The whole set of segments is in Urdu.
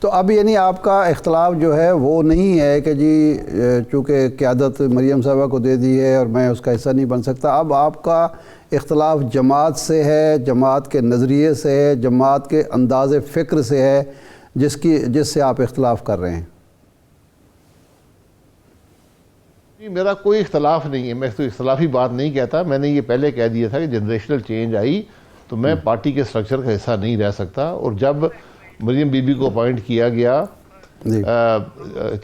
تو اب یعنی آپ کا اختلاف جو ہے وہ نہیں ہے کہ جی چونکہ قیادت مریم صاحبہ کو دے دی ہے اور میں اس کا حصہ نہیں بن سکتا، اب آپ کا اختلاف جماعت سے ہے، جماعت کے نظریے سے ہے، جماعت کے انداز فکر سے ہے جس سے آپ اختلاف کر رہے ہیں؟ میرا کوئی اختلاف نہیں ہے، میں تو اختلافی بات نہیں کہتا. میں نے یہ پہلے کہہ دیا تھا کہ جنریشنل چینج آئی تو میں پارٹی کے سٹرکچر کا حصہ نہیں رہ سکتا. اور جب مریم بی بی کو اپوائنٹ کیا گیا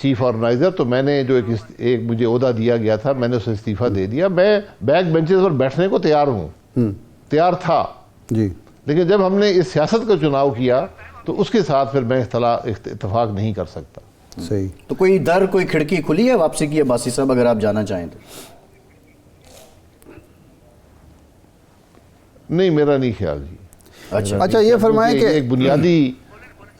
چیف آرگنائزر تو میں نے جو ایک مجھے عہدہ دیا گیا تھا میں نے اسے استعفیٰ دے دیا. میں بیک بینچز پر بیٹھنے کو تیار ہوں، تیار تھا جی، لیکن جب ہم نے اس سیاست کا چناؤ کیا تو اس کے ساتھ پھر میں اتفاق نہیں کر سکتا. صحیح. تو کوئی در کوئی کھڑکی کھلی ہے واپسی کی عباسی صاحب اگر آپ جانا چاہیں تو؟ نہیں، میرا نہیں خیال جی. اچھا یہ فرمائیں کہ ایک بنیادی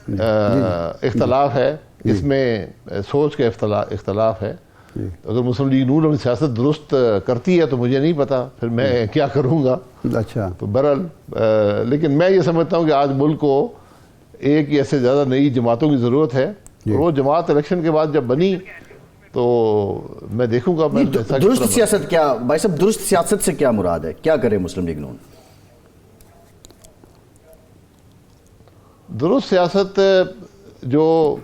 اختلاف ہے، اس میں سوچ کا اختلاف ہے. اگر مسلم لیگ نون اپنی سیاست درست کرتی ہے تو مجھے نہیں پتا پھر میں کیا کروں گا. اچھا تو بہرحال لیکن میں یہ سمجھتا ہوں کہ آج ملک کو ایک یا سے زیادہ نئی جماعتوں کی ضرورت ہے. اور وہ جماعت الیکشن کے بعد جب بنی تو میں دیکھوں گا. درست سیاست کیا بھائی صاحب، درست سیاست سے کیا مراد ہے؟ کیا کرے مسلم لیگ نون؟ درست سیاست جو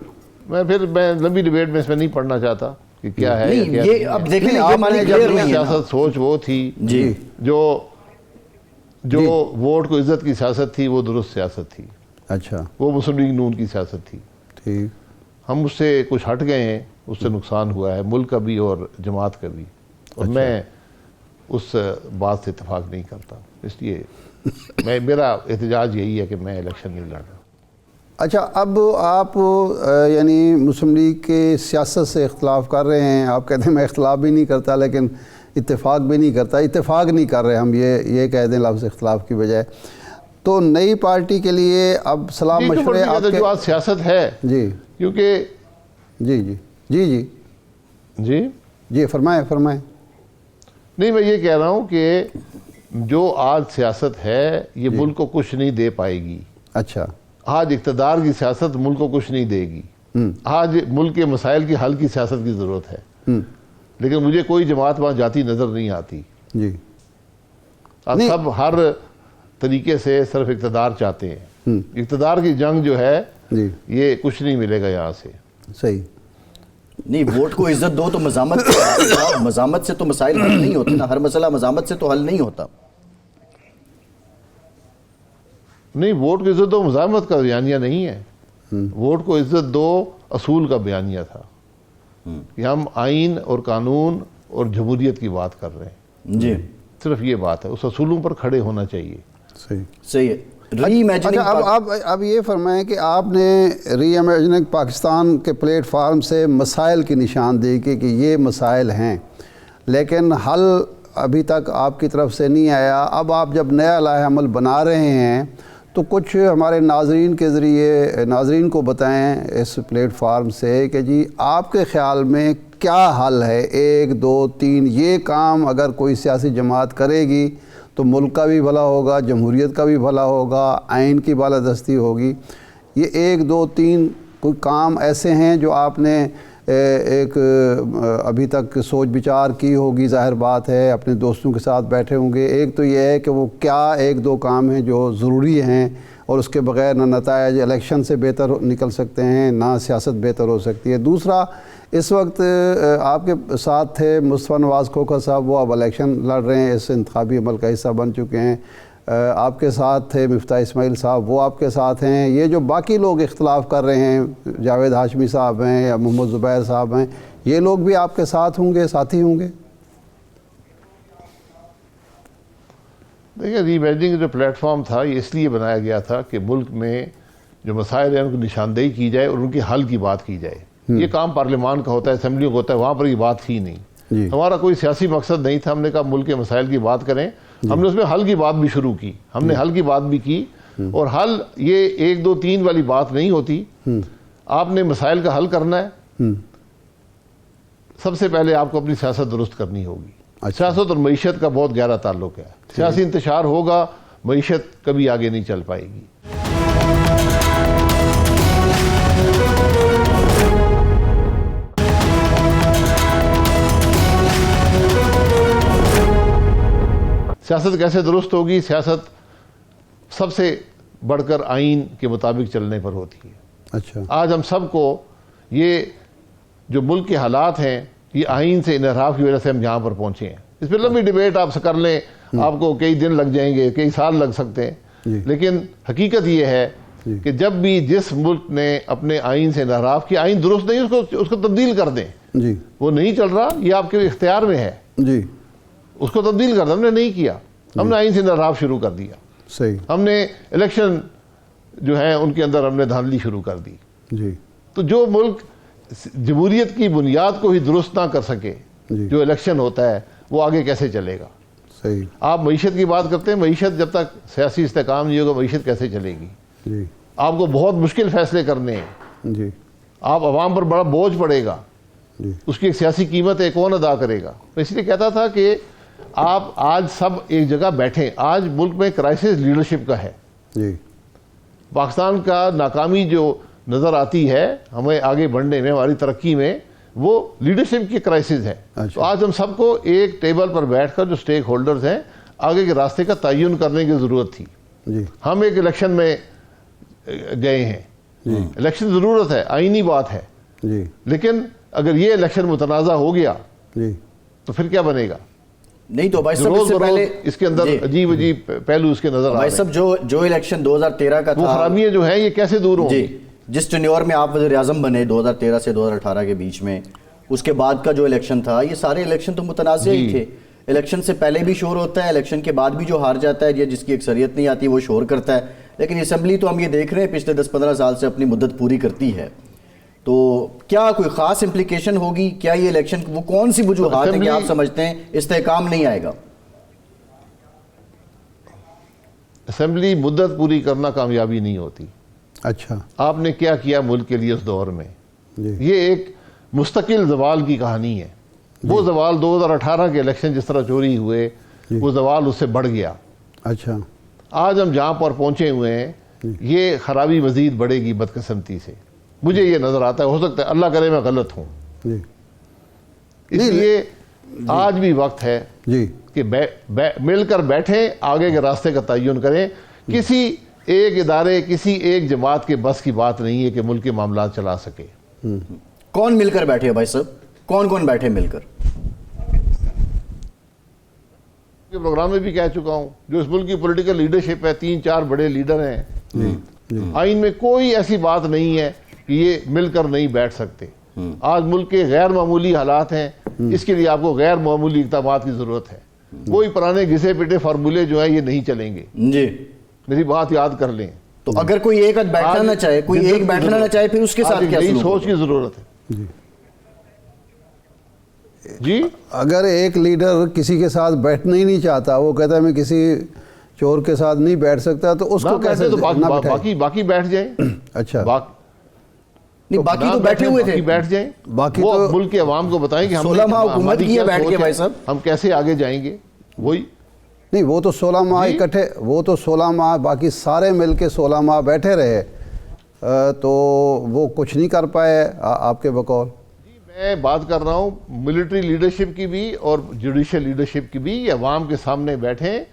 میں لمبی ڈیبیٹ میں اس میں نہیں پڑھنا چاہتا کہ کیا ہے. یہ اب دیکھیں یہ مانی کلیئر نہیں ہے. سیاست سوچ وہ تھی جی جو ووٹ کو عزت کی سیاست تھی، وہ درست سیاست تھی. اچھا، وہ مسلم لیگ نون کی سیاست تھی. ٹھیک. ہم اس سے کچھ ہٹ گئے ہیں، اس سے نقصان ہوا ہے ملک کا بھی اور جماعت کا بھی. اور میں اس بات سے اتفاق نہیں کرتا، اس لیے میرا احتجاج یہی ہے کہ میں الیکشن نہیں لڑ رہا. اچھا، اب آپ یعنی مسلم لیگ کے سیاست سے اختلاف کر رہے ہیں. آپ کہتے ہیں میں اختلاف بھی نہیں کرتا لیکن اتفاق بھی نہیں کرتا. اتفاق نہیں کر رہے ہم، یہ کہہ دیں لفظ اختلاف کی بجائے. تو نئی پارٹی کے لیے اب سلام مشورے آپ کے جو آج سیاست ہے جی کیونکہ جی جی جی جی جی جی فرمائیں. نہیں، میں یہ کہہ رہا ہوں کہ جو آج سیاست ہے یہ ملک کو کچھ نہیں دے پائے گی. اچھا، آج اقتدار کی سیاست ملک کو کچھ نہیں دے گی. آج ملک کے مسائل کی حل کی سیاست کی ضرورت ہے. لیکن مجھے کوئی جماعت وہاں جاتی نظر نہیں آتی. جی، اب سب ہر طریقے سے صرف اقتدار چاہتے ہیں. اقتدار کی جنگ جو ہے یہ کچھ نہیں ملے گا یہاں سے. صحیح. نہیں، ووٹ کو عزت دو تو مزاحمت سے تو مسائل حل نہیں ہوتے نا. ہر مسئلہ مزاحمت سے تو حل نہیں ہوتا. نہیں، ووٹ کو عزت دو مزاحمت کا بیانیہ نہیں ہے. ووٹ کو عزت دو اصول کا بیانیہ تھا کہ ہم آئین اور قانون اور جمہوریت کی بات کر رہے ہیں. جی، صرف یہ بات ہے، اس اصولوں پر کھڑے ہونا چاہیے. صحیح ہے. ری امیجننگ. اچھا، اب یہ فرمائیں کہ آپ نے ری امیجننگ پاکستان کے پلیٹ فارم سے مسائل کی نشاندہی کی کہ یہ مسائل ہیں لیکن حل ابھی تک آپ کی طرف سے نہیں آیا. اب آپ جب نیا لائحہ عمل بنا رہے ہیں تو کچھ ہمارے ناظرین کے ذریعے ناظرین کو بتائیں اس پلیٹ فارم سے کہ جی آپ کے خیال میں کیا حل ہے. 1 2 3 یہ کام اگر کوئی سیاسی جماعت کرے گی تو ملک کا بھی بھلا ہوگا، جمہوریت کا بھی بھلا ہوگا، آئین کی بالادستی ہوگی. یہ 1 2 3 کوئی کام ایسے ہیں جو آپ نے ایک ابھی تک سوچ بچار کی ہوگی، ظاہر بات ہے اپنے دوستوں کے ساتھ بیٹھے ہوں گے. ایک تو یہ ہے کہ وہ کیا 1 2 کام ہیں جو ضروری ہیں اور اس کے بغیر نہ نتائج الیکشن سے بہتر نکل سکتے ہیں نہ سیاست بہتر ہو سکتی ہے. دوسرا، اس وقت آپ کے ساتھ تھے مصطفیٰ نواز کھوکھر صاحب، وہ اب الیکشن لڑ رہے ہیں، اس انتخابی عمل کا حصہ بن چکے ہیں. آپ کے ساتھ تھے مفتاح اسماعیل صاحب، وہ آپ کے ساتھ ہیں. یہ جو باقی لوگ اختلاف کر رہے ہیں، جاوید ہاشمی صاحب ہیں یا محمد زبیر صاحب ہیں، یہ لوگ بھی آپ کے ساتھ ہوں گے، ساتھی ہوں گے؟ دیکھیں، ری امیجننگ جو پلیٹ فارم تھا یہ اس لیے بنایا گیا تھا کہ ملک میں جو مسائل ہیں ان کی نشاندہی کی جائے اور ان کے حل کی بات کی جائے. یہ کام پارلیمان کا ہوتا ہے، اسمبلیوں کا ہوتا ہے، وہاں پر یہ بات تھی نہیں. ہمارا کوئی سیاسی مقصد نہیں تھا. ہم نے کہا ملک کے مسائل کی بات کریں. ہم نے اس میں حل کی بات بھی شروع کی. ہم نے حل کی بات بھی کی. اور حل یہ 1 2 3 والی بات نہیں ہوتی. آپ نے مسائل کا حل کرنا ہے. سب سے پہلے آپ کو اپنی سیاست درست کرنی ہوگی. سیاست اور معیشت کا بہت گہرا تعلق ہے. سیاسی انتشار ہوگا، معیشت کبھی آگے نہیں چل پائے گی. سیاست کیسے درست ہوگی؟ سیاست سب سے بڑھ کر آئین کے مطابق چلنے پر ہوتی ہے۔ اچھا، آج ہم سب کو یہ جو ملک کے حالات ہیں، یہ آئین سے انحراف کی وجہ سے ہم یہاں پر پہنچے ہیں۔ اس پہ لمبی ڈیبیٹ آپ سے کر لیں، آپ کو کئی دن لگ جائیں گے، کئی سال لگ سکتے ہیں، لیکن حقیقت یہ ہے کہ جب بھی جس ملک نے اپنے آئین سے انحراف کیا، آئین درست نہیں، اس کو تبدیل کر دیں۔ جی وہ نہیں چل رہا، یہ آپ کے اختیار میں ہے، جی، اس کو تبدیل کر دیں۔ ہم نے نہیں کیا، ہم نے آئین سے انحراف شروع کر دیا، صحیح، ہم نے الیکشن جو ہیں ان کے اندر ہم نے دھاندلی شروع کر دی۔ جی تو جو ملک جمہوریت کی بنیاد کو ہی درست نہ کر سکے، جی، جو الیکشن ہوتا ہے، وہ آگے کیسے چلے گا؟ صحیح، آپ معیشت کی بات کرتے ہیں، معیشت جب تک سیاسی استحکام نہیں ہوگا، معیشت کیسے چلے گی؟ جی آپ کو بہت مشکل فیصلے کرنے ہیں، جی آپ عوام پر بڑا بوجھ پڑے گا، جی، اس کی ایک سیاسی قیمت ہے، کون ادا کرے گا؟ میں اس لیے کہتا تھا کہ آپ آج سب ایک جگہ بیٹھیں۔ آج ملک میں کرائسس لیڈرشپ کا ہے، جی، پاکستان کا ناکامی جو نظر آتی ہے ہمیں آگے بڑھنے میں، ہماری ترقی میں، وہ لیڈرشپ کی کرائسس ہے۔ تو آج ہم سب کو ایک ٹیبل پر بیٹھ کر جو سٹیک ہولڈرز ہیں، آگے کے راستے کا تعین کرنے کی ضرورت تھی۔ جی، ہم ایک الیکشن میں گئے ہیں، الیکشن ضرورت ہے، آئینی بات ہے، جی، لیکن اگر یہ الیکشن متنازع ہو گیا جی، تو پھر کیا بنے گا؟ نہیں تو بھائی صاحب، روز اس سے بروز پہلے اس کے اندر عجیب عجیب پہلو اس کے نظر آ بھائی رہے ہیں۔ صاحب جو الیکشن 2013 کا وہ تھا، خرابیاں جو ہیں یہ کیسے دور ہوں جی گی؟ جس ٹینیور میں آپ وزیر اعظم بنے 2013 سے 2018 کے بیچ میں، اس کے بعد کا جو الیکشن تھا، یہ سارے الیکشن تو متنازع ہی تھے۔ الیکشن سے پہلے بھی شور ہوتا ہے، الیکشن کے بعد بھی جو ہار جاتا ہے یا جس کی اکثریت نہیں آتی وہ شور کرتا ہے، لیکن اسمبلی تو ہم یہ دیکھ رہے ہیں پچھلے 10-15 سال سے اپنی مدت پوری کرتی ہے۔ تو کیا کوئی خاص امپلیکیشن ہوگی؟ کیا یہ الیکشن وہ کون سی وجوہات ہیں کہ آپ سمجھتے ہیں استحکام نہیں آئے گا؟ اسمبلی مدت پوری کرنا کامیابی نہیں ہوتی۔ اچھا، آپ نے کیا کیا ملک کے لیے اس دور میں؟ جی، یہ ایک مستقل زوال کی کہانی ہے۔ وہ زوال 2018 کے الیکشن جس طرح چوری ہوئے، وہ زوال اس سے بڑھ گیا۔ اچھا، آج ہم جہاں پر پہنچے ہوئے ہیں، یہ خرابی مزید بڑھے گی بدقسمتی سے، مجھے یہ نظر آتا ہے۔ ہو سکتا ہے اللہ کرے میں غلط ہوں، جی، اس لیے آج بھی وقت ہے جی، کہ مل کر بیٹھیں، آگے کے راستے کا تعین کریں۔ کسی ایک ادارے، کسی ایک جماعت کے بس کی بات نہیں ہے کہ ملک کے معاملات چلا سکے۔ کون مل کر بیٹھے بھائی صاحب؟ کون بیٹھے مل کر؟ پروگرام میں بھی کہہ چکا ہوں، جو اس ملک کی پولیٹیکل لیڈرشپ ہے، 3-4 بڑے لیڈر ہیں۔ آئین میں کوئی ایسی بات نہیں ہے کہ یہ مل کر نہیں بیٹھ سکتے۔ آج ملک کے غیر معمولی حالات ہیں، اس کے لیے آپ کو غیر معمولی اقدامات کی ضرورت ہے۔ کوئی پرانے گھسے پیٹے فارمولے جو ہیں یہ نہیں چلیں گے۔ جی، میری بات یاد کر لیں۔ تو اگر کوئی ایک بیٹھنا نہ چاہے، کوئی ایک بیٹھنا نہ چاہے، پھر اس کے ساتھ کیا نئی سلوک سوچ کی ضرورت ہے۔ جی، جی، اگر ایک لیڈر کسی کے ساتھ بیٹھنا ہی نہیں چاہتا، وہ کہتا ہے میں کسی چور کے ساتھ نہیں بیٹھ سکتا، تو اس کو کیسے تو نہ بٹھائے؟ باقی بیٹھ جائیں۔ اچھا، نہیں، باقی تو بیٹھے ہوئے تھے، باقی بیٹھ جائیں، باقی وہ تو ملک کے عوام کو بتائیں کہ ہم 16 ماہ حکومت کی ہے بیٹھ کے بھائی صاحب۔ ہم کیسے آگے جائیں گے۔ وہی نہیں، وہ تو 16 ماہ اکٹھے، وہ تو 16 ماہ باقی سارے مل کے 16 ماہ بیٹھے رہے، تو وہ کچھ نہیں کر پائے آپ کے بقول؟ میں بات کر رہا ہوں ملٹری لیڈرشپ کی بھی اور جوڈیشل لیڈرشپ کی بھی۔ یہ عوام کے سامنے بیٹھیں،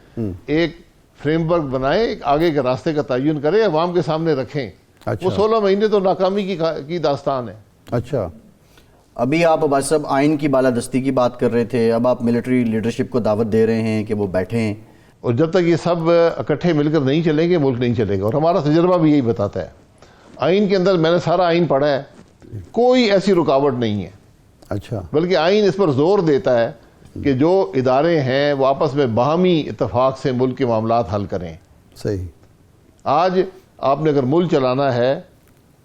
ایک فریم ورک بنائیں، ایک آگے کے راستے کا تعین کریں، عوام کے سامنے رکھیں۔ وہ 16 مہینے تو ناکامی کی داستان ہے۔ اچھا، ابھی آپ عباس صاحب آئین کی بالادستی کی بات کر رہے تھے، اب آپ ملٹری لیڈرشپ کو دعوت دے رہے ہیں کہ وہ بیٹھیں، اور جب تک یہ سب اکٹھے مل کر نہیں چلیں گے، ملک نہیں چلے گا۔ اور ہمارا تجربہ بھی یہی بتاتا ہے۔ آئین کے اندر میں نے سارا آئین پڑھا ہے، کوئی ایسی رکاوٹ نہیں ہے۔ اچھا، بلکہ آئین اس پر زور دیتا ہے کہ جو ادارے ہیں وہ آپس میں باہمی اتفاق سے ملک کے معاملات حل کریں۔ صحیح، آج آپ نے اگر ملک چلانا ہے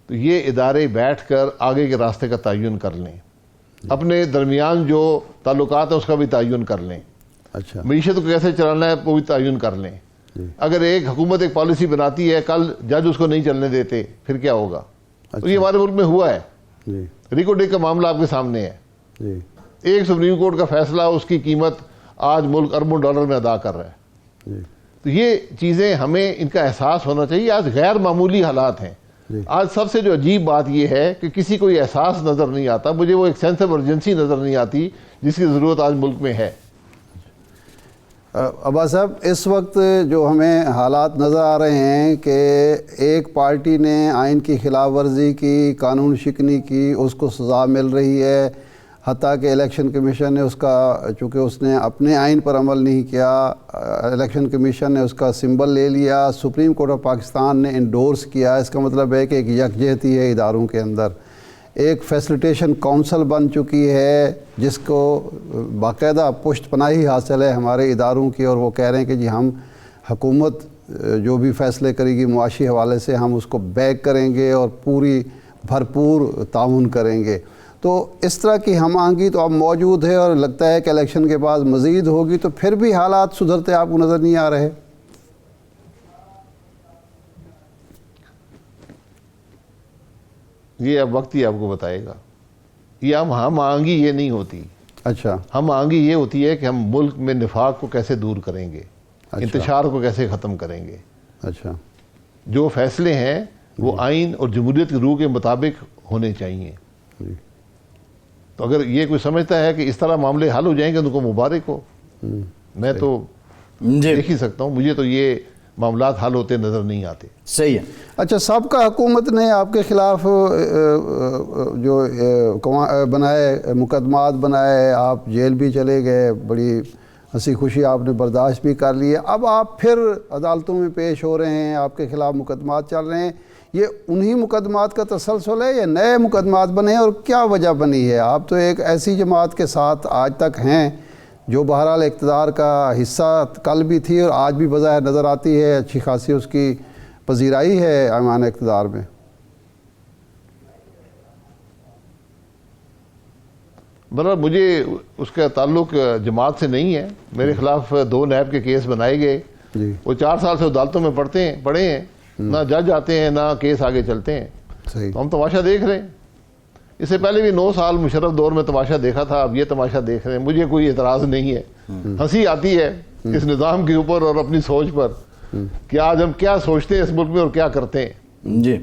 تو یہ ادارے بیٹھ کر آگے کے راستے کا تعین کر لیں، اپنے درمیان جو تعلقات ہیں اس کا بھی تعین کر لیں، اچھا، معیشت کو کیسے چلانا ہے وہ بھی تعین کر لیں۔ اگر ایک حکومت ایک پالیسی بناتی ہے، کل جج اس کو نہیں چلنے دیتے، پھر کیا ہوگا؟ تو یہ ہمارے ملک میں ہوا ہے۔ جی، ریکو ڈے کا معاملہ آپ کے سامنے ہے۔ جی، ایک سپریم کورٹ کا فیصلہ، اس کی قیمت آج ملک اربوں ڈالر میں ادا کر رہا ہے۔ جی، تو یہ چیزیں ہمیں ان کا احساس ہونا چاہیے۔ آج غیر معمولی حالات ہیں۔ آج سب سے جو عجیب بات یہ ہے کہ کسی کو یہ احساس نظر نہیں آتا، مجھے وہ ایک سینس آف ارجنسی نظر نہیں آتی جس کی ضرورت آج ملک میں ہے۔ عباس صاحب، اس وقت جو ہمیں حالات نظر آ رہے ہیں کہ ایک پارٹی نے آئین کی خلاف ورزی کی، قانون شکنی کی، اس کو سزا مل رہی ہے، حتیٰ کہ الیکشن کمیشن نے اس کا، چونکہ اس نے اپنے آئین پر عمل نہیں کیا، الیکشن کمیشن نے اس کا سمبل لے لیا، سپریم کورٹ آف پاکستان نے انڈورس کیا۔ اس کا مطلب ہے کہ ایک یکجہتی ہے اداروں کے اندر، ایک فیسلیٹیشن کونسل بن چکی ہے جس کو باقاعدہ پشت پناہی حاصل ہے ہمارے اداروں کی، اور وہ کہہ رہے ہیں کہ جی ہم حکومت جو بھی فیصلے کرے گی معاشی حوالے سے ہم اس کو بیک کریں گے اور پوری بھرپور تعاون کریں گے۔ تو اس طرح کی ہم آہنگی تو اب موجود ہے، اور لگتا ہے کہ الیکشن کے بعد مزید ہوگی، تو پھر بھی حالات سدھرتے آپ کو نظر نہیں آ رہے؟ یہ اب وقت ہی آپ کو بتائے گا۔ یہ ہم آہنگی یہ نہیں ہوتی۔ اچھا، ہم آہنگی یہ ہوتی ہے کہ ہم ملک میں نفاق کو کیسے دور کریں گے، انتشار کو کیسے ختم کریں گے۔ اچھا، جو فیصلے ہیں وہ آئین اور جمہوریت کی روح کے مطابق ہونے چاہیے۔ تو اگر یہ کوئی سمجھتا ہے کہ اس طرح معاملے حل ہو جائیں گے، ان کو مبارک ہو۔ میں تو دیکھ ہی سکتا ہوں، مجھے تو یہ معاملات حل ہوتے نظر نہیں آتے۔ صحیح ہے۔ اچھا، سابقہ حکومت نے آپ کے خلاف جو بنائے مقدمات بنائے، آپ جیل بھی چلے گئے، بڑی ہنسی خوشی آپ نے برداشت بھی کر لی ہے، اب آپ پھر عدالتوں میں پیش ہو رہے ہیں، آپ کے خلاف مقدمات چل رہے ہیں، یہ انہی مقدمات کا تسلسل ہے یا نئے مقدمات بنے ہیں، اور کیا وجہ بنی ہے؟ آپ تو ایک ایسی جماعت کے ساتھ آج تک ہیں جو بہرحال اقتدار کا حصہ کل بھی تھی اور آج بھی بظاہر نظر آتی ہے، اچھی خاصی اس کی پذیرائی ہے ایوان اقتدار میں۔ مطلب مجھے اس کا تعلق جماعت سے نہیں ہے۔ میرے خلاف 2 نیب کے کیس بنائے گئے، وہ 4 سال سے عدالتوں میں پڑے ہیں، نہ جج آتے ہیں نہ کیس آگے چلتے ہیں۔ صحیح، تو ہم تماشا دیکھ رہے ہیں۔ اس سے پہلے بھی 9 سال مشرف دور میں تماشا دیکھا تھا، اب یہ تماشا دیکھ رہے ہیں۔ مجھے کوئی اعتراض نہیں ہے، ہنسی آتی ہے اس نظام کے اوپر اور اپنی سوچ پر کہ آج ہم کیا سوچتے ہیں اس ملک میں اور کیا کرتے ہیں۔ جی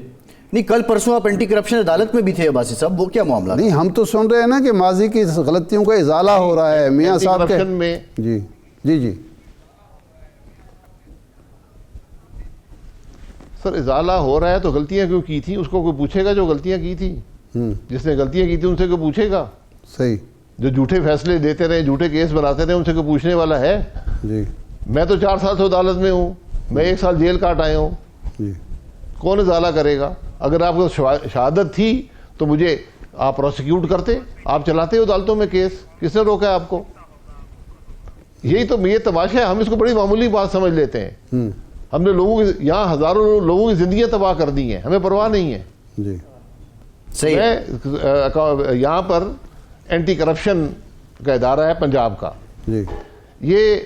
نہیں، کل پرسوں آپ اینٹی کرپشن عدالت میں بھی تھے عباسی صاحب، وہ کیا معاملہ؟ نہیں، ہم تو سن رہے ہیں نا کہ ماضی کی غلطیوں کا ازالہ ہو رہا ہے میاں صاحب کے۔ کرپشن میں جی جی جی سر ازالہ ہو رہا ہے تو غلطیاں کیوں کی تھیں؟ اس کو کوئی پوچھے گا جو غلطیاں کی تھی؟ جس نے غلطیاں کی تھی ان سے کوئی پوچھے گا؟ صحیح، جو جھوٹے فیصلے دیتے رہے، جھوٹے کیس بناتے رہے، ان سے کوئی پوچھنے والا ہے؟ جی میں تو 4 سال سے عدالت میں ہوں، میں 1 سال جیل کاٹ آیا ہوں، جی کون ازالہ کرے گا؟ اگر آپ کو شہادت تھی تو مجھے آپ پروسیکیوٹ کرتے، آپ چلاتے عدالتوں میں کیس، کس نے روکا ہے آپ کو؟ یہی تو یہ تماشا ہے، ہم اس کو بڑی معمولی بات سمجھ لیتے ہیں۔ ہم نے لوگوں کی یہاں ہزاروں لوگوں کی زندگیاں تباہ کر دی ہیں، ہمیں پرواہ نہیں ہے۔ جی صحیح ہے۔ میں یہاں پر اینٹی کرپشن کا ادارہ ہے پنجاب کا، جی یہ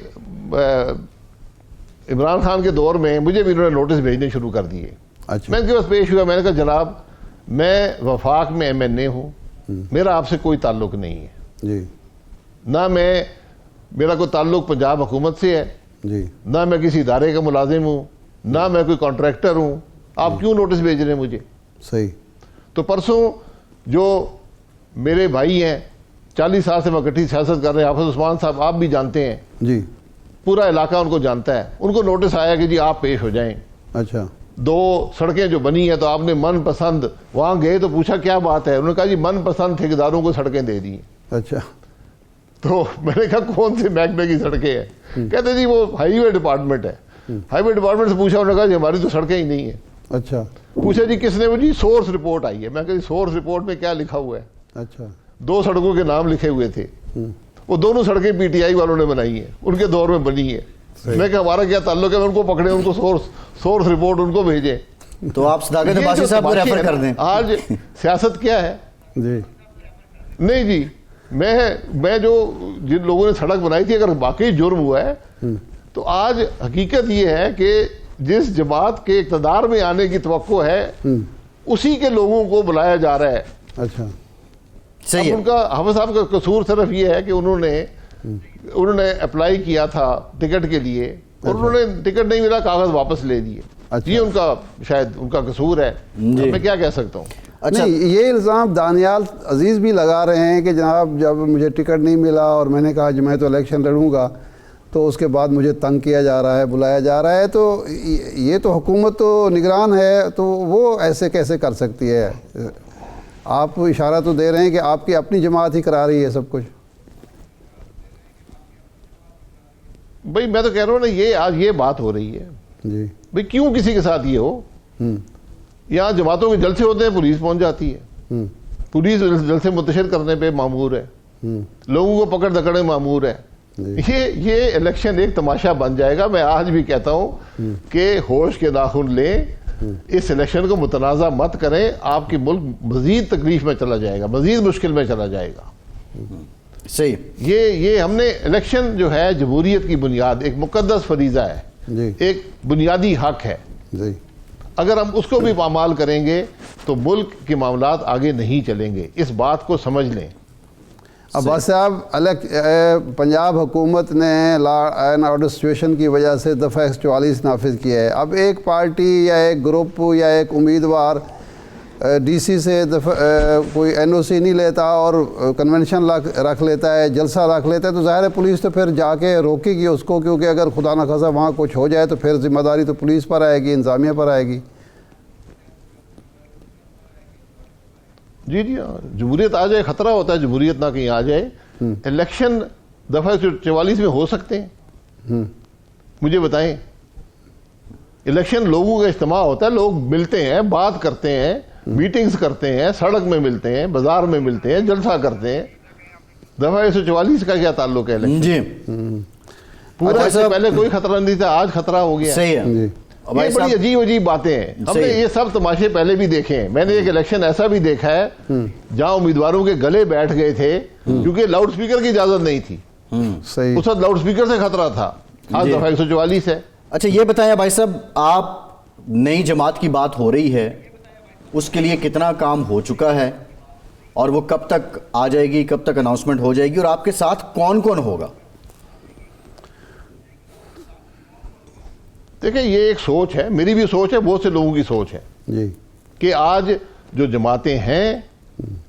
عمران خان کے دور میں مجھے بھی انہوں نے نوٹس بھیجنے شروع کر دیے۔ اچھا، میں ان کے پاس پیش ہوا، میں نے کہا جناب میں وفاق میں MNA ہوں، میرا آپ سے کوئی تعلق نہیں ہے، جی نہ میرا کوئی تعلق پنجاب حکومت سے ہے، جی نہ میں کسی ادارے کا ملازم ہوں، نہ میں کوئی کانٹریکٹر ہوں، آپ کیوں نوٹس بھیج رہے ہیں مجھے؟ صحیح، تو پرسوں جو میرے بھائی ہیں، 40 سال سے میں اکٹھی سیاست کر رہے ہیں، حافظ عثمان صاحب آپ بھی جانتے ہیں، جی پورا علاقہ ان کو جانتا ہے، ان کو نوٹس آیا کہ جی آپ پیش ہو جائیں۔ اچھا، 2 سڑکیں جو بنی ہیں تو آپ نے من پسند، وہاں گئے تو پوچھا کیا بات ہے، انہوں نے کہا جی من پسند ٹھیکیداروں کو سڑکیں دے دی۔ اچھا، تو میں نے کہا کون سے محکمے کی سڑکیں ہیں؟ کہتے جی وہ ہائی وے ڈپارٹمنٹ ہے۔ ہائی وے ڈپارٹمنٹ سے پوچھا، انہوں نے کہا جی ہماری تو سڑکیں ہی نہیں ہیں۔ اچھا، پوچھا جی کس نے؟ وہ جی سورس رپورٹ آئی ہے۔ میں کہا جی سورس رپورٹ میں کیا لکھا ہوا ہے؟ اچھا، 2 سڑکوں کے نام لکھے ہوئے تھے، وہ دونوں سڑکیں PTI والوں نے بنائی ہیں، ان کے دور میں بنی ہے۔ میں کہ ہمارا کیا تعلق ہے؟ میں ان کو پکڑے، ان کو سورس رپورٹ ان کو بھیجے۔ تو آپ صداقت عباسی صاحب کو ریفر کر دیں۔ آج سیاست کیا ہے؟ جی نہیں جی، میں جو جن لوگوں نے سڑک بنائی تھی، اگر واقعی جرم ہوا ہے تو آج حقیقت یہ ہے کہ جس جماعت کے اقتدار میں آنے کی توقع ہے اسی کے لوگوں کو بلایا جا رہا ہے۔ اچھا، صحیح ہے۔ ان کا حافظ صاحب کا قصور صرف یہ ہے کہ انہوں نے اپلائی کیا تھا ٹکٹ کے لیے اور انہوں نے ٹکٹ نہیں ملا، کاغذ واپس لے دیے۔ یہ ان کا شاید ان کا قصور ہے، میں کیا کہہ سکتا ہوں۔ اچھا، یہ الزام دانیال عزیز بھی لگا رہے ہیں کہ جناب جب مجھے ٹکٹ نہیں ملا اور میں نے کہا جو میں تو الیکشن لڑوں گا تو اس کے بعد مجھے تنگ کیا جا رہا ہے، بلایا جا رہا ہے، تو یہ تو حکومت تو نگران ہے، تو وہ ایسے کیسے کر سکتی ہے؟ آپ اشارہ تو دے رہے ہیں کہ آپ کی اپنی جماعت ہی کرا رہی ہے سب کچھ۔ بھائی میں تو کہہ رہا ہوں نا، یہ آج یہ بات ہو رہی ہے جی بھئی کیوں کسی کے ساتھ یہ ہو؟ یہاں جماعتوں کے جلسے ہوتے ہیں، پولیس پہنچ جاتی ہے، پولیس جلسے منتشر کرنے پہ مامور ہے، لوگوں کو پکڑ دکڑ میں مامور ہے۔ یہ الیکشن ایک تماشا بن جائے گا۔ میں آج بھی کہتا ہوں کہ ہوش کے ناخن لیں، اس الیکشن کو متنازع مت کریں، آپ کی ملک مزید تکلیف میں چلا جائے گا، مزید مشکل میں چلا جائے گا۔ صحیح، یہ ہم نے الیکشن جو ہے جمہوریت کی بنیاد، ایک مقدس فریضہ ہے، جی ایک بنیادی حق ہے۔ جی اگر ہم اس کو بھی پامال کریں گے تو ملک کے معاملات آگے نہیں چلیں گے، اس بات کو سمجھ لیں۔ عباس صاحب، پنجاب حکومت نے لا اینڈ آرڈر سچویشن کی وجہ سے دفعہ 144 نافذ کیا ہے۔ اب ایک پارٹی یا ایک گروپ یا ایک امیدوار ڈی سی سے کوئی این او سی نہیں لیتا اور کنونشن رکھ لیتا ہے، جلسہ رکھ لیتا ہے، تو ظاہر ہے پولیس تو پھر جا کے روکے گی اس کو، کیونکہ اگر خدا نخواستہ وہاں کچھ ہو جائے تو پھر ذمہ داری تو پولیس پر آئے گی، انتظامیہ پر آئے گی۔ جی جی ہاں، جمہوریت آ جائے، خطرہ ہوتا ہے جمہوریت نہ کہیں آ جائے۔ الیکشن دفعہ 144 میں ہو سکتے ہیں؟ مجھے بتائیں، الیکشن لوگوں کا اجتماع ہوتا ہے، لوگ ملتے ہیں، بات کرتے ہیں، میٹنگز کرتے ہیں، سڑک میں ملتے ہیں، بازار میں ملتے ہیں، جلسہ کرتے ہیں۔ دفعہ 144 کا کیا تعلق ہے الیکشن؟ جی پورا اس سے پہلے کوئی خطرہ نہیں تھا، آج خطرہ ہو گیا۔ صحیح ہے۔ جی یہ بڑی عجیب باتیں ہیں، ہم نے یہ سب تماشے پہلے بھی دیکھے ہیں۔ میں نے ایک الیکشن ایسا بھی دیکھا ہے جہاں امیدواروں کے گلے بیٹھ گئے تھے کیونکہ لاؤڈ سپیکر کی اجازت نہیں تھی، صحیح۔ اس وقت لاؤڈ سپیکر سے خطرہ تھا۔ آج دفعہ 144 ہے۔ اچھا یہ بتائیں بھائی صاحب، آپ نئی جماعت کی بات ہو رہی ہے، اس کے لیے کتنا کام ہو چکا ہے اور وہ کب تک آ جائے گی، کب تک اناؤنسمنٹ ہو جائے گی، اور آپ کے ساتھ کون کون ہوگا؟ دیکھیں یہ ایک سوچ ہے، میری بھی سوچ ہے، بہت سے لوگوں کی سوچ ہے جی کہ آج جو جماعتیں ہیں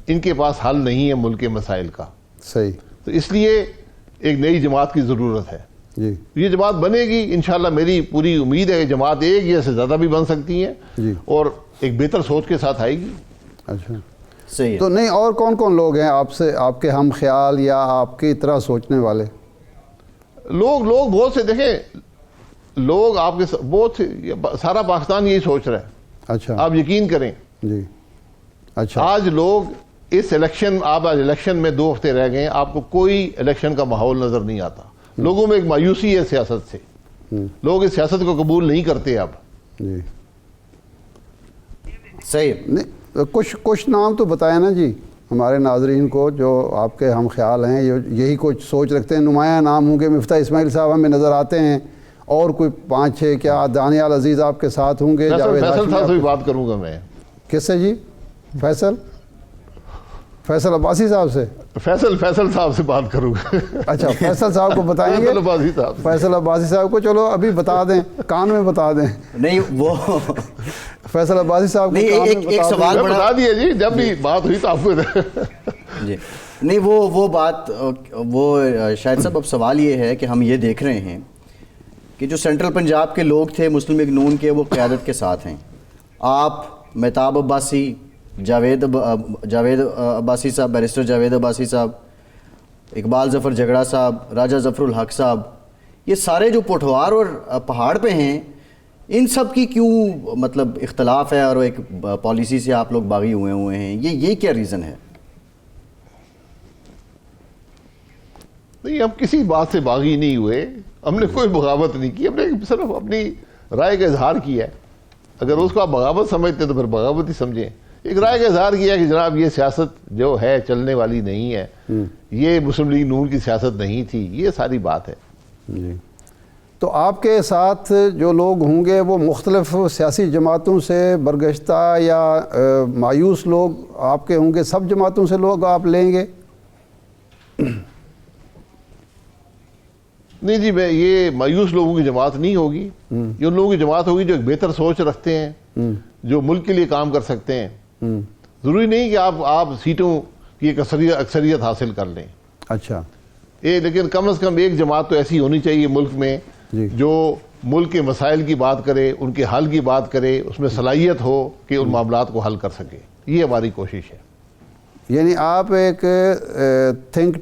ان کے پاس حل نہیں ہے ملک کے مسائل کا، صحیح، تو اس لیے ایک نئی جماعت کی ضرورت ہے۔ جی یہ جماعت بنے گی انشاءاللہ، میری پوری امید ہے کہ جماعت ایک یا سے زیادہ بھی بن سکتی ہیں جی اور ایک بہتر سوچ کے ساتھ آئے گی۔ اچھا، صحیح ہے۔ تو نہیں اور کون کون لوگ ہیں آپ سے، آپ کے ہم خیال یا آپ کی طرح سوچنے والے؟ لوگ بہت سے، دیکھیں لوگ آپ کے بہت سے، سارا پاکستان یہی سوچ رہا ہے، اچھا آپ یقین کریں۔ جی اچھا، آج لوگ اس الیکشن، آپ آج الیکشن میں 2 ہفتے رہ گئے ہیں، آپ کو کوئی الیکشن کا ماحول نظر نہیں آتا۔ لوگوں میں ایک مایوسی ہے سیاست سے، لوگ اس سیاست کو قبول نہیں کرتے اب۔ جی صحیح۔ نہیں کچھ نام تو بتائیں نا جی ہمارے ناظرین کو، جو آپ کے ہم خیال ہیں، یہی کچھ سوچ رکھتے ہیں۔ نمایاں نام ہوں گے، مفتاح اسماعیل صاحب ہمیں نظر آتے ہیں، اور کوئی 5-6 کیا، دانیال عزیز آپ کے ساتھ ہوں گے؟ جاوید فیصل ہاشمی صاحب سے بھی بات کروں گا میں۔ کس سے جی؟ فیصل عباسی صاحب سے؟ فیصل صاحب سے بات کروں گا۔ اچھا، فیصل صاحب کو بتائیں گے؟ فیصل عباسی صاحب، فیصل عباسی صاحب کو چلو ابھی بتا دیں، کان میں بتا دیں۔ نہیں وہ فیصل عباسی صاحب کو نہیں، کان میں ایک بتا دیں۔ سوال میں بڑا بتا دیا جی، جب بھی بات ہوئی تو آپ کو جی نہیں وہ بات، وہ شاہد صاحب اب سوال یہ ہے کہ ہم یہ دیکھ رہے ہیں کہ جو سینٹرل پنجاب کے لوگ تھے مسلم لیگ نون کے، وہ قیادت کے ساتھ ہیں۔ آپ مہتاب عباسی، جاوید عباسی صاحب، بیرسٹر جاوید عباسی صاحب، اقبال ظفر جھگڑا صاحب، راجہ ظفر الحق صاحب، یہ سارے جو پوٹھوار اور پہاڑ پہ ہیں، ان سب کی کیوں مطلب اختلاف ہے اور ایک پالیسی سے آپ لوگ باغی ہوئے ہیں؟ یہ کیا ریزن ہے؟ نہیں، ہم کسی بات سے باغی نہیں ہوئے، ہم نے کوئی بغاوت نہیں کی، ہم نے صرف اپنی رائے کا اظہار کیا ہے۔ اگر اس کو آپ بغاوت سمجھتے ہیں تو پھر بغاوت ہی سمجھیں۔ ایک رائے کا اظہار کیا کہ جناب یہ سیاست جو ہے چلنے والی نہیں ہے، یہ مسلم لیگ نون کی سیاست نہیں تھی، یہ ساری بات ہے۔ جی تو آپ کے ساتھ جو لوگ ہوں گے وہ مختلف سیاسی جماعتوں سے برگشتہ یا مایوس لوگ آپ کے ہوں گے؟ سب جماعتوں سے لوگ آپ لیں گے؟ نہیں جی، یہ مایوس لوگوں کی جماعت نہیں ہوگی، یہ ان لوگوں کی جماعت ہوگی جو ایک بہتر سوچ رکھتے ہیں، جو ملک کے لیے کام کر سکتے ہیں۔ ضروری نہیں کہ آپ سیٹوں کی ایک اکثریت حاصل کر لیں۔ اچھا، لیکن کم از کم ایک جماعت تو ایسی ہونی چاہیے ملک میں جو ملک کے مسائل کی بات کرے، ان کے حل کی بات کرے، اس میں صلاحیت ہو کہ ان معاملات کو حل کر سکے. یہ ہماری کوشش ہے. یعنی آپ ایک تھنک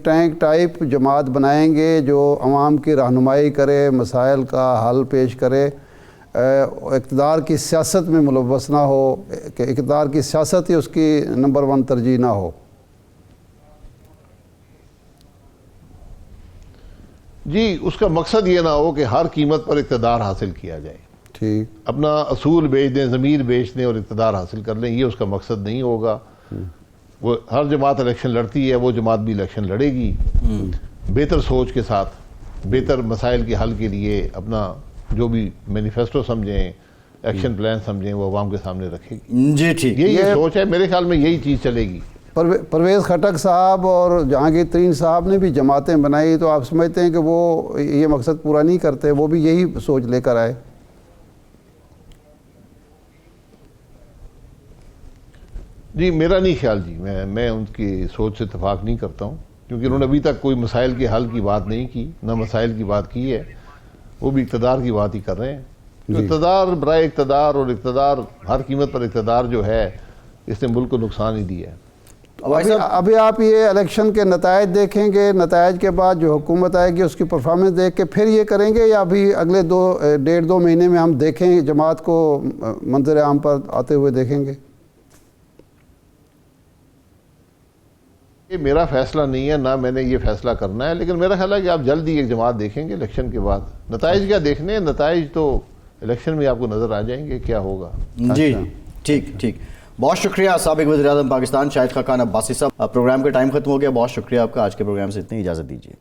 ٹینک ٹائپ جماعت بنائیں گے جو عوام کی رہنمائی کرے، مسائل کا حل پیش کرے، اقتدار کی سیاست میں ملوث نہ ہو، کہ اقتدار کی سیاست ہی اس کی نمبر 1 ترجیح نہ ہو. جی، اس کا مقصد یہ نہ ہو کہ ہر قیمت پر اقتدار حاصل کیا جائے. ٹھیک. اپنا اصول بیچ دیں، ضمیر بیچ دیں اور اقتدار حاصل کر لیں، یہ اس کا مقصد نہیں ہوگا. وہ ہر جماعت الیکشن لڑتی ہے، وہ جماعت بھی الیکشن لڑے گی بہتر سوچ کے ساتھ، بہتر مسائل کے حل کے لیے اپنا جو بھی مینیفیسٹو سمجھیں، ایکشن پلان سمجھیں، وہ عوام کے سامنے رکھے گی. جی ٹھیک. یہ سوچ ہے، میرے خیال میں یہی چیز چلے گی. پرویز خٹک صاحب اور جہانگیر ترین صاحب نے بھی جماعتیں بنائی، تو آپ سمجھتے ہیں کہ وہ یہ مقصد پورا نہیں کرتے، وہ بھی یہی سوچ لے کر آئے؟ جی میرا نہیں خیال. جی میں ان کی سوچ سے اتفاق نہیں کرتا ہوں، کیونکہ انہوں نے ابھی تک کوئی مسائل کے حل کی بات نہیں کی، نہ مسائل کی بات کی ہے. وہ بھی اقتدار کی بات ہی کر رہے ہیں. اقتدار برائے اقتدار، اور اقتدار ہر قیمت پر اقتدار جو ہے، اس نے ملک کو نقصان ہی دیا ہے. ابھی آپ یہ الیکشن کے نتائج دیکھیں گے، نتائج کے بعد جو حکومت آئے گی اس کی پرفارمنس دیکھ کے پھر یہ کریں گے، یا ابھی اگلے 1.5-2 مہینے میں ہم دیکھیں جماعت کو منظر عام پر آتے ہوئے دیکھیں گے؟ یہ میرا فیصلہ نہیں ہے، نہ میں نے یہ فیصلہ کرنا ہے، لیکن میرا خیال ہے کہ آپ جلد ہی ایک جماعت دیکھیں گے الیکشن کے بعد. نتائج کیا دیکھنے ہیں، نتائج تو الیکشن میں آپ کو نظر آ جائیں گے کیا ہوگا. جی ٹھیک. بہت شکریہ سابق وزیر اعظم پاکستان شاہد خاقان عباسی صاحب. پروگرام کا ٹائم ختم ہو گیا. بہت شکریہ آپ کا. آج کے پروگرام سے اتنی اجازت دیجیے.